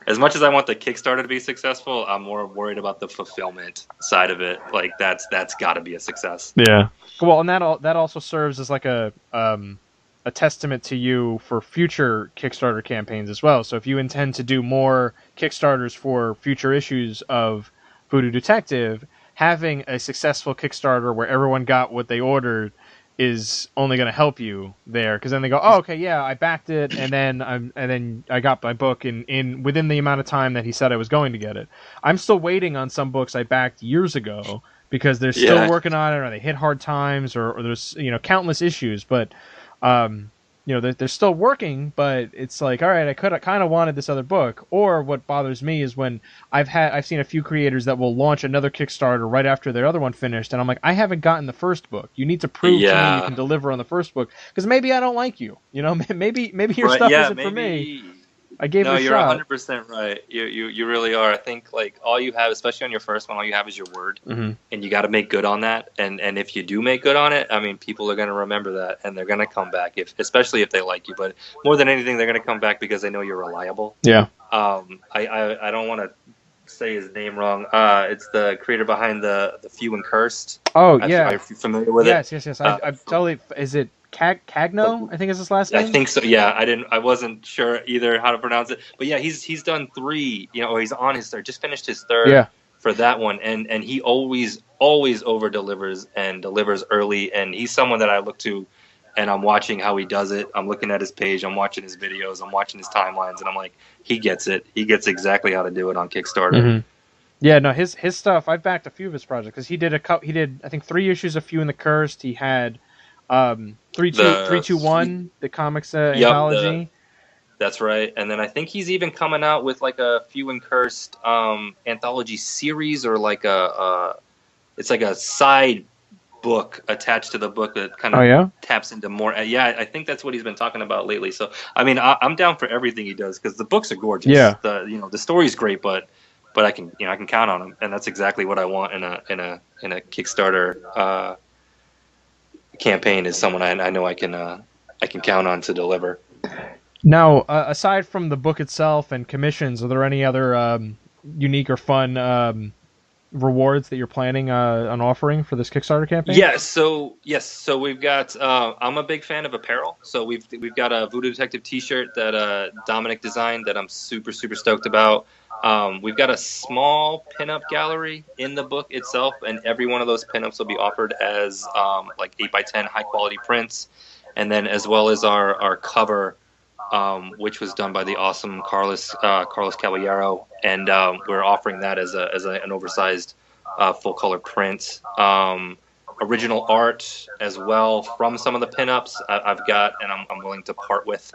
As much as I want the Kickstarter to be successful, I'm more worried about the fulfillment side of it. Like that's got to be a success. Yeah. Well, and that also serves as like a testament to you for future Kickstarter campaigns as well. So if you intend to do more Kickstarters for future issues of Voodoo Detective, having a successful Kickstarter where everyone got what they ordered is only going to help you there, because then they go, oh, okay, yeah, I backed it, and then I got my book in within the amount of time that he said I was going to get it. I'm still waiting on some books I backed years ago because they're still working on it, or they hit hard times, or there's countless issues, but they're still working, but it's like, all right, I kind of wanted this other book. Or what bothers me is when I've seen a few creators that will launch another Kickstarter right after their other one finished, and I'm like, I haven't gotten the first book. You need to prove to me you can deliver on the first book, because maybe I don't like you. Maybe your stuff isn't for me. I gave it a shot. No, you're 100% right. You really are. I think like all you have, especially on your first one, all you have is your word, and you got to make good on that. And if you do make good on it, I mean, people are going to remember that, and they're going to come back, especially if they like you. But more than anything, they're going to come back because they know you're reliable. Yeah. I don't want to say his name wrong. It's the creator behind the Few and Cursed. Oh yeah. Are you familiar with it? Yes. I'm totally. Is it Cagno, I think is his last name. I think so. Yeah, I wasn't sure either how to pronounce it, but yeah, he's done 3. He's on his third. Just finished his third for that one, and he always over delivers and delivers early. And he's someone that I look to, and I'm watching how he does it. I'm looking at his page. I'm watching his videos. I'm watching his timelines, and I'm like, he gets it. He gets exactly how to do it on Kickstarter. Mm-hmm. Yeah, no, his stuff. I've backed a few of his projects because he did I think 3 issues of Few and the Cursed. He had 321, the comics anthology. That's right. And then I think he's even coming out with like a Few and Cursed anthology series, or like it's like a side book attached to the book that kind of taps into more. I think that's what he's been talking about lately. So I mean, I'm down for everything he does because the books are gorgeous. Yeah. The story's great, but I can count on him, and that's exactly what I want in a Kickstarter campaign, is someone I know I can count on to deliver. Now, aside from the book itself and commissions, are there any other unique or fun rewards that you're planning on offering for this Kickstarter campaign? Yes. So we've got. I'm a big fan of apparel. So we've got a Voodoo Detective T-shirt that Dominic designed that I'm super stoked about. We've got a small pinup gallery in the book itself, and every one of those pinups will be offered as like 8x10 high quality prints, and then as well as our cover, which was done by the awesome Carlos Caballero, and we're offering that as an oversized full color print. Original art as well from some of the pinups I've got, and I'm willing to part with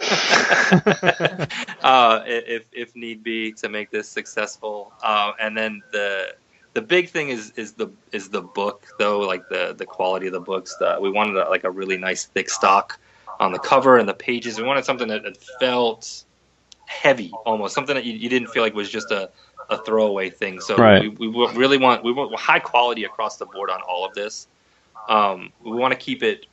if need be to make this successful. And then the big thing is the book, though, like the quality of the books. We wanted like a really nice thick stock on the cover and the pages. We wanted something that felt heavy, almost something that you didn't feel like was just a throwaway thing. So we really want high quality across the board on all of this. We want to keep it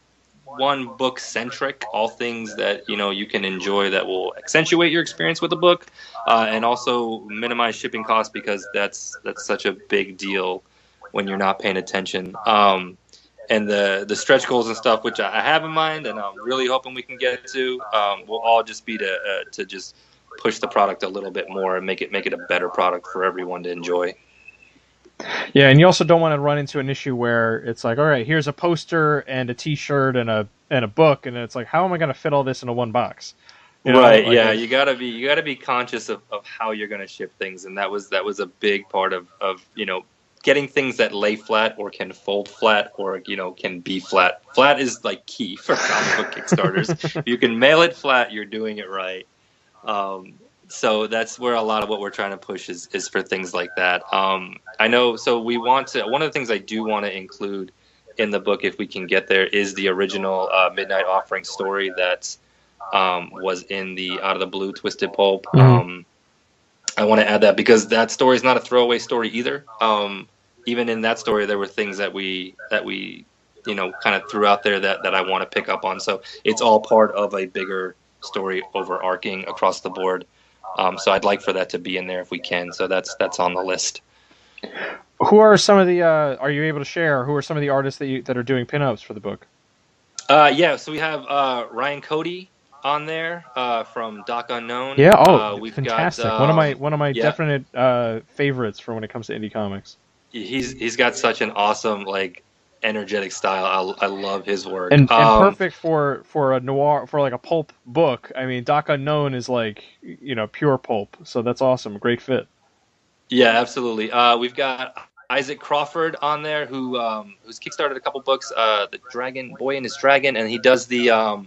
one book centric, all things that you can enjoy that will accentuate your experience with the book, and also minimize shipping costs, because that's such a big deal when you're not paying attention. And the stretch goals and stuff, which I have in mind, and I'm really hoping we can get to, will all just be to just push the product a little bit more and make it a better product for everyone to enjoy. Yeah, and you also don't want to run into an issue where it's like, all right, here's a poster and a T-shirt and a book, and it's like, how am I going to fit all this into one box? Right. Like, yeah, you gotta be conscious of how you're going to ship things, and that was a big part of getting things that lay flat or can fold flat or can be flat. Flat is like key for comic book Kickstarters. If you can mail it flat, you're doing it right. So that's where a lot of what we're trying to push is for things like that. I know. So we want to. One of the things I do want to include in the book, if we can get there, is the original Midnight Offering story that was in the Out of the Blue Twisted Pulp. I want to add that because that story is not a throwaway story either. Even in that story, there were things that we kind of threw out there that I want to pick up on. So it's all part of a bigger story overarching across the board. So I'd like for that to be in there if we can. So that's on the list. Who are some of the? Are you able to share? Who are some of the artists that are doing pinups for the book? Yeah. So we have Ryan Cody on there from Doc Unknown. Yeah. We've fantastic. got, one of my definite favorites for when it comes to indie comics. He's got such an awesome energetic style. I love his work. And perfect for a noir, for like a pulp book. I mean, Doc Unknown is pure pulp. So that's awesome. Great fit. Yeah, absolutely. We've got Isaac Crawford on there who's kickstarted a couple books, The Dragon Boy and His Dragon, and he does the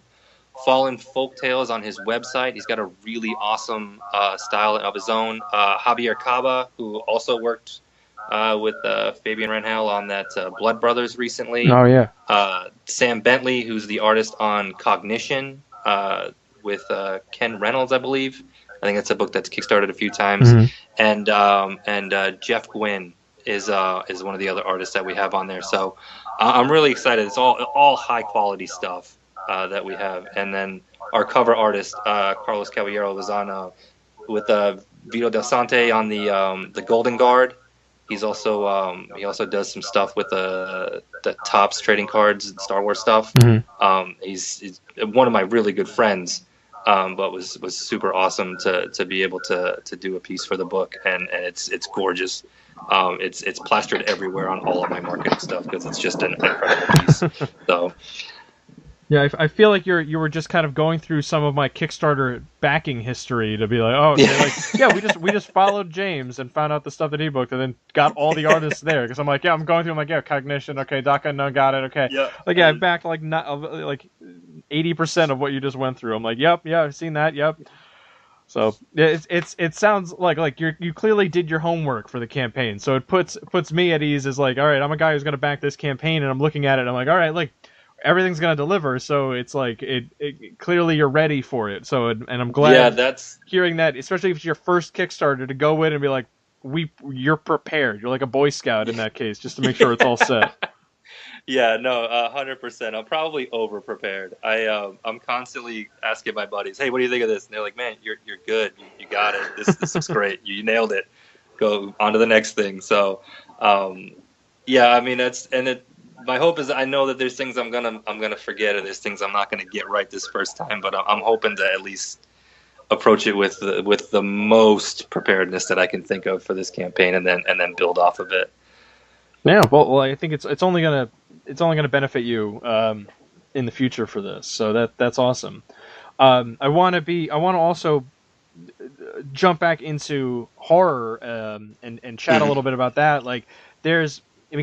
Fallen Folk Tales on his website. He's got a really awesome style of his own. Javier Caba, who also worked with Fabian Ranhel on that Blood Brothers recently. Oh, yeah. Sam Bentley, who's the artist on Cognition with Ken Reynolds, I believe. I think that's a book that's kickstarted a few times. And Jeff Gwynn is one of the other artists that we have on there. So I'm really excited. It's all high quality stuff that we have. And then our cover artist, Carlos Caballero, was on with Vito Del Sante on the Golden Guard. He's also he also does some stuff with the Topps trading cards and Star Wars stuff. He's one of my really good friends. But was super awesome to be able to do a piece for the book, and it's gorgeous. It's plastered everywhere on all of my marketing stuff because it's just an incredible piece. So yeah, I feel like you were just kind of going through some of my Kickstarter backing history to be like, oh, okay, we just followed James and found out the stuff that he booked, and then got all the artists there because I'm like, yeah, I'm going through. I'm like, yeah, Cognition, okay, Doc Unknown, got it, okay, I backed not 80% of what you just went through. I'm like, yep, yeah, I've seen that, yep. So it sounds like you clearly did your homework for the campaign. So it puts me at ease as like, all right, I'm a guy who's going to back this campaign, and I'm looking at it, and I'm like, all right, everything's going to deliver. So it's like it clearly you're ready for it. So and I'm glad hearing that, especially if it's your first Kickstarter, to go in and be like, you're prepared. You're like a Boy Scout in that case, just to make sure it's all set. Yeah, no, 100%. I'm probably over prepared. I'm constantly asking my buddies, "Hey, what do you think of this?" And they're like, "Man, you're good. You got it. This looks great. You nailed it. Go on to the next thing." So, yeah, I mean my hope is I know that there's things I'm gonna forget, or there's things I'm not gonna get right this first time. But I'm hoping to at least approach it with the most preparedness that I can think of for this campaign, and then build off of it. Yeah, well, I think it's only gonna benefit you in the future for this. So that's awesome. I want to also jump back into horror and chat a little bit about that.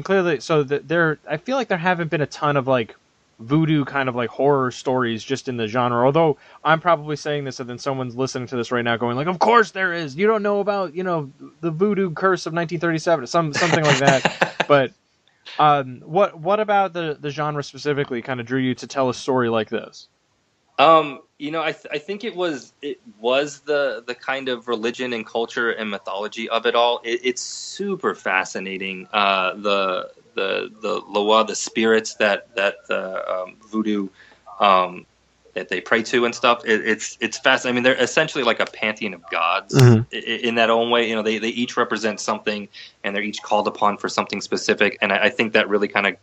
Clearly, I feel like there haven't been a ton of voodoo kind of horror stories just in the genre. Although I'm probably saying this, and then someone's listening to this right now going like, "Of course there is. You don't know about the voodoo curse of 1937, something like that." But what about the genre specifically kind of drew you to tell a story like this? I think it was the kind of religion and culture and mythology of it all. It's super fascinating. The Loa, the spirits that the voodoo that they pray to and stuff. It's fascinating. I mean, they're essentially like a pantheon of gods in that own way. They each represent something, and they're each called upon for something specific. And I think that really kind of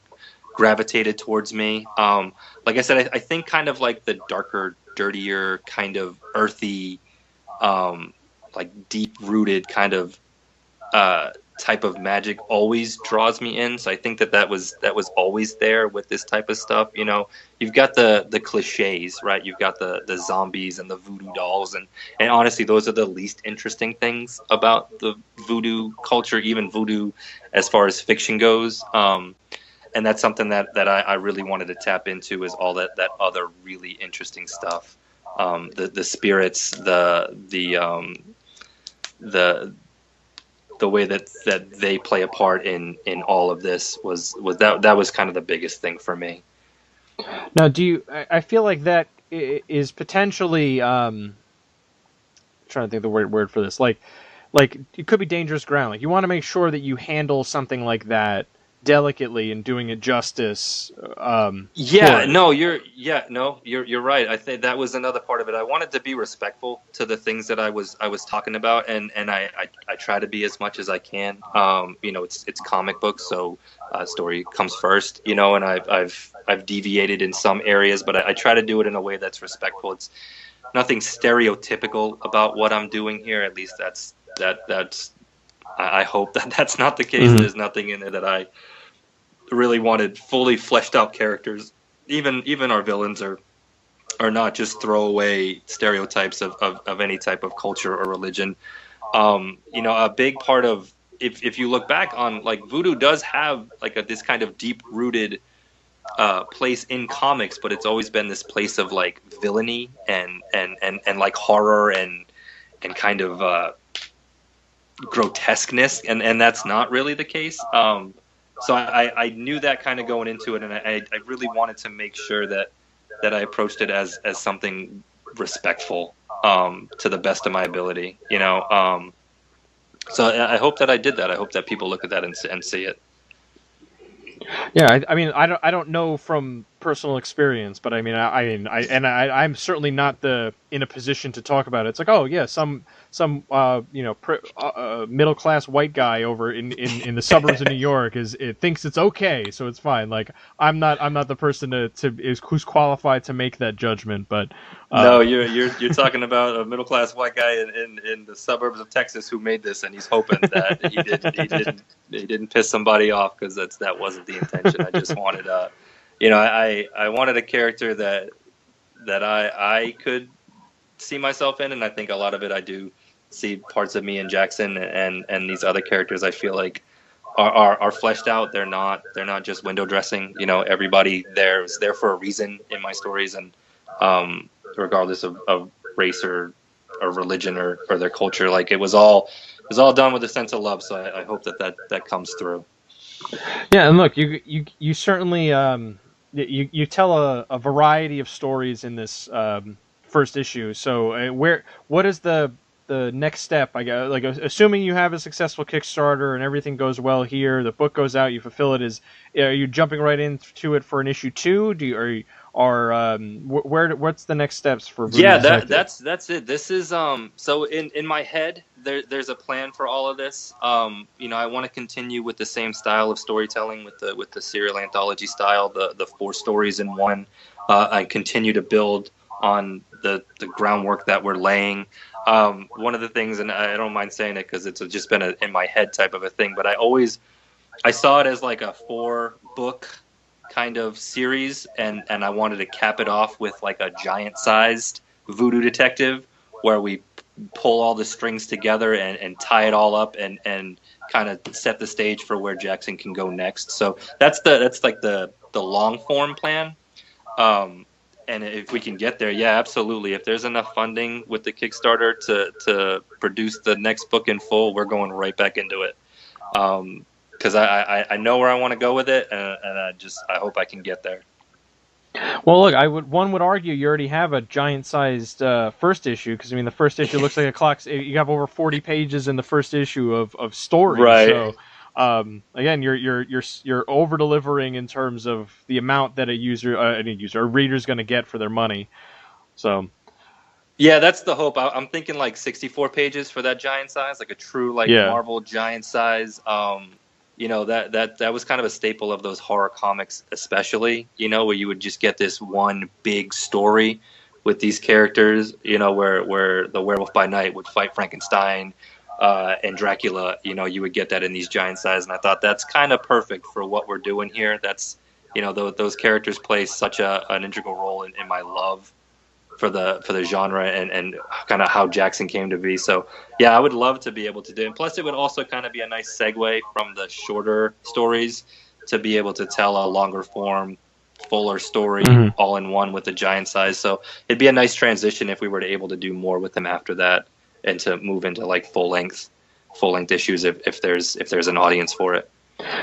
gravitated towards me. Like I said, I think kind of like the darker, dirtier, kind of earthy, deep-rooted kind of type of magic always draws me in. So I think that was always there with this type of stuff. You know, you've got the cliches, right? You've got the zombies and the voodoo dolls, and honestly, those are the least interesting things about the voodoo culture, even voodoo as far as fiction goes. And that's something that I really wanted to tap into, is all that other really interesting stuff. The spirits, the way that they play a part in all of this was that was kind of the biggest thing for me. Now, I feel like that is potentially trying to think of the word for this, like it could be dangerous ground. Like, you want to make sure that you handle something like that delicately and doing it justice. You're right. I think that was another part of it. I wanted to be respectful to the things that I was talking about, and I try to be as much as I can. You know, it's comic books, so story comes first. You know, and I've deviated in some areas, but I try to do it in a way that's respectful. It's nothing stereotypical about what I'm doing here. At least that's. I hope that that's not the case. Mm-hmm. There's nothing in there that I really wanted fully fleshed out characters. Even our villains are not just throwaway stereotypes of any type of culture or religion. You know, a big part of, if you look back on, like, voodoo does have like this kind of deep rooted place in comics, but it's always been this place of like villainy and like horror and kind of grotesqueness, and that's not really the case. So I knew that kind of going into it, and I really wanted to make sure that I approached it as something respectful, to the best of my ability, you know. So I hope that I did that. I hope that people look at that and see it. Yeah, I mean, I don't know from personal experience, but I mean, I'm certainly not in a position to talk about it. It's like, oh yeah, some middle class white guy over in the suburbs of New York thinks it's okay, so it's fine. Like, I'm not the person who's qualified to make that judgment. But no, you're talking about a middle class white guy in the suburbs of Texas who made this, and he's hoping that he didn't piss somebody off, because that wasn't the intention. I just wanted I wanted a character that I could see myself in, and I think a lot of it I do see parts of me in Jackson, and these other characters I feel like are fleshed out. They're not just window dressing. You know, everybody there is there for a reason in my stories, and regardless of race or religion or their culture, like, it was all done with a sense of love. So I hope that comes through. Yeah, and look, you certainly you tell a variety of stories in this first issue. So what is the next step? I guess, like, assuming you have a successful Kickstarter and everything goes well here, the book goes out, you fulfill it. Are you jumping right into it for an issue 2? What's the next steps for Voodoo Detective? That's it. This is so in my head there's a plan for all of this. You know, I want to continue with the same style of storytelling, with the serial anthology style, the 4 stories in one. I continue to build on the groundwork that we're laying. One of the things, and I don't mind saying it because it's just been in my head type of a thing, but I saw it as like a 4-book kind of series, and I wanted to cap it off with like a giant-sized Voodoo Detective, where we pull all the strings together and tie it all up and kind of set the stage for where Jackson can go next. So that's like the long form plan. And if we can get there, yeah, absolutely. If there's enough funding with the Kickstarter to produce the next book in full, we're going right back into it. Because I know where I want to go with it, and I hope I can get there. Well, look, one would argue you already have a giant-sized first issue, because I mean the first issue looks like a clock. You have over 40 pages in the first issue of story. Right. So again, you're over delivering in terms of the amount that a reader is going to get for their money. So. Yeah, that's the hope. I'm thinking like 64 pages for that giant size, like a true Marvel giant size. You know, that was kind of a staple of those horror comics, especially, you know, where you would just get this one big story with these characters, you know, where the Werewolf by Night would fight Frankenstein, and Dracula, you would get that in these giant size, and I thought that's kind of perfect for what we're doing here. That's those characters play such an integral role in my love for the genre and kind of how Jackson came to be. So yeah, I would love to be able to do it. And plus, it would also kind of be a nice segue from the shorter stories to be able to tell a longer form, fuller story all in one with the giant size. So it'd be a nice transition if we were to able to do more with them after that, and to move into like full length issues if there's an audience for it.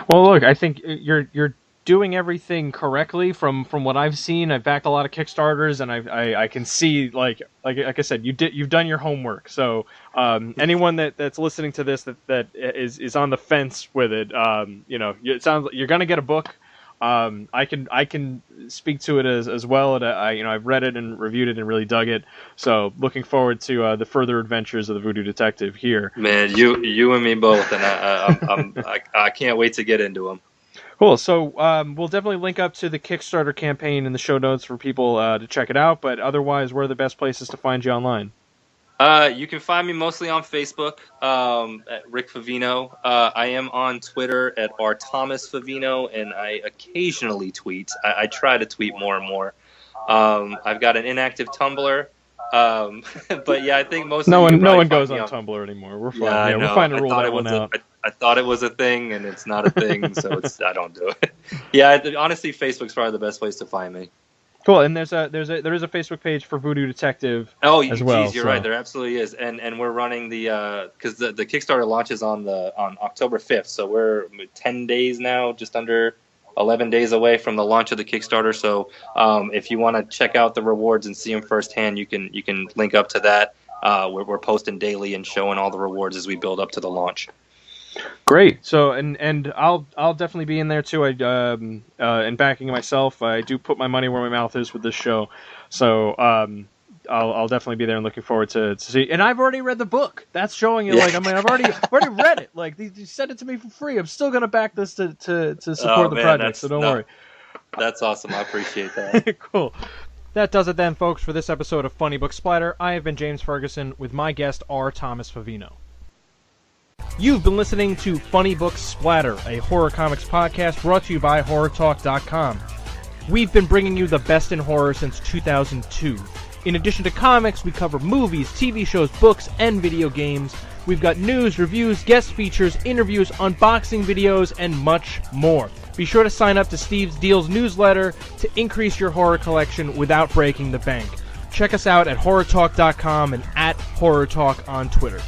Well, look, I think you're doing everything correctly from what I've seen. I've backed a lot of Kickstarters, and I can see like I said, you've done your homework. So anyone that's listening to this that is on the fence with it, it sounds like you're gonna get a book. I can speak to it as well. And I've read it and reviewed it and really dug it. So looking forward to the further adventures of the Voodoo Detective here. Man, you and me both, and I can't wait to get into them. Cool. So we'll definitely link up to the Kickstarter campaign in the show notes for people to check it out. But otherwise, where are the best places to find you online? You can find me mostly on Facebook at Rick Favino. I am on Twitter at @RThomasFavino, and I occasionally tweet. I try to tweet more and more. I've got an inactive Tumblr. But yeah, I think most no one goes on Tumblr anymore. We're fine. Yeah, we'll find a rule that one out. I thought it was a thing, and it's not a thing, so I don't do it. Yeah, honestly, Facebook's probably the best place to find me. Cool, and there is a Facebook page for Voodoo Detective. Oh, as well. Geez, you're right. There absolutely is, and we're running because the Kickstarter launches on October 5th, so we're 10 days now, just under 11 days away from the launch of the Kickstarter. So if you want to check out the rewards and see them firsthand, you can link up to that. We're posting daily and showing all the rewards as we build up to the launch. Great. So and I'll definitely be in there too. And backing myself. I do put my money where my mouth is with this show. So I'll definitely be there and looking forward to see. And I've already read the book. That's showing you. Like, I mean, I've already read it. Like, you sent it to me for free. I'm still gonna back this to support the project. So don't worry. That's awesome. I appreciate that. Cool. That does it then, folks, for this episode of Funny Book Splatter. I have been James Ferguson with my guest Thomas Favino. You've been listening to Funny Book Splatter, a horror comics podcast brought to you by HorrorTalk.com. We've been bringing you the best in horror since 2002. In addition to comics, we cover movies, TV shows, books, and video games. We've got news, reviews, guest features, interviews, unboxing videos, and much more. Be sure to sign up to Steve's Deals newsletter to increase your horror collection without breaking the bank. Check us out at HorrorTalk.com and at HorrorTalk on Twitter.